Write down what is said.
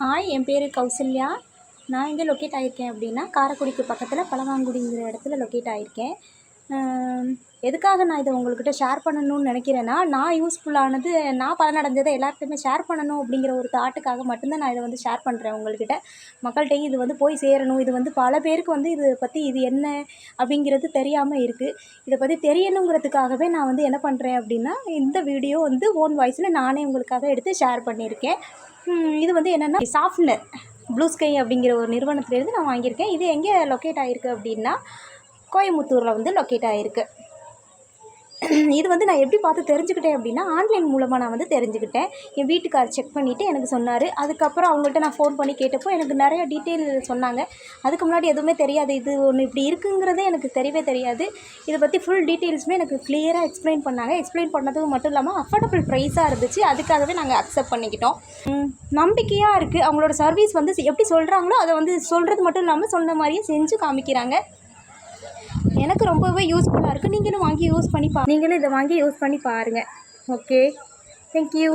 Hi, என் பேர் கௌசல்யா. நான் எங்கே லொக்கேட் ஆகியிருக்கேன் அப்படின்னா, காரைக்குடிக்கு பக்கத்தில் பழவாங்குடிங்கிற இடத்துல லொக்கேட் ஆகியிருக்கேன். எதுக்காக நான் இதை உங்கள்கிட்ட ஷேர் பண்ணணும்னு நினைக்கிறேன்னா, நான் யூஸ்ஃபுல்லானது, நான் பலனடைஞ்சதை எல்லாருக்குமே ஷேர் பண்ணணும் அப்படிங்கிற ஒரு தாட்டுக்காக மட்டும்தான் நான் இதை வந்து ஷேர் பண்ணுறேன் உங்கள்கிட்ட. மக்கள்கிட்டையும் இது வந்து போய் சேரணும். இது வந்து பல பேருக்கு வந்து இதை பற்றி இது என்ன அப்படிங்கிறது தெரியாமல் இருக்குது. இதை பற்றி தெரியணுங்கிறதுக்காகவே நான் வந்து என்ன பண்ணுறேன் அப்படின்னா, இந்த வீடியோ வந்து ஓன் வாய்ஸில் நானே உங்களுக்காக எடுத்து ஷேர் பண்ணியிருக்கேன். இது வந்து என்னென்னா, சாஃப்ட்னர் ப்ளூ ஸ்கை அப்படிங்கிற ஒரு நிறுவனத்துலேருந்து நான் வாங்கியிருக்கேன். இது எங்கே லொக்கேட் ஆகிருக்கு அப்படின்னா, கோயம்புத்தூரில் வந்து லொக்கேட் ஆகிருக்கு. இது வந்து நான் எப்படி பார்த்து தெரிஞ்சுக்கிட்டேன் அப்படின்னா, ஆன்லைன் மூலமாக நான் வந்து தெரிஞ்சுக்கிட்டேன். என் வீட்டுக்கார் செக் பண்ணிவிட்டு எனக்கு சொன்னார். அதுக்கப்புறம் அவங்கள்ட்ட நான் ஃபோன் பண்ணி கேட்டப்போ எனக்கு நிறைய டீட்டெயில் சொன்னாங்க. அதுக்கு முன்னாடி எதுவுமே தெரியாது. இது ஒன்று இப்படி இருக்குங்கிறதே எனக்கு தெரியவே தெரியாது. இதை பற்றி ஃபுல் டீட்டெயில்ஸுமே எனக்கு கிளியராக எக்ஸ்பிளைன் பண்ணாங்க. எக்ஸ்பிளைன் பண்ணதுக்கு மட்டும் இல்லாமல் அஃபோர்டபுள் ப்ரைஸாக இருந்துச்சு. அதுக்காகவே நாங்கள் அக்செப்ட் பண்ணிக்கிட்டோம். நம்பிக்கையாக இருக்குது. அவங்களோட சர்வீஸ் வந்து எப்படி சொல்கிறாங்களோ அதை வந்து சொல்கிறது மட்டும் இல்லாமல் சொன்ன மாதிரியே செஞ்சு காமிக்கிறாங்க. எனக்கு ரொம்பவே யூஸ்ஃபுல்லாக இருக்குது. நீங்களும் இதை வாங்கி யூஸ் பண்ணி பாருங்கள். Okay, thank you.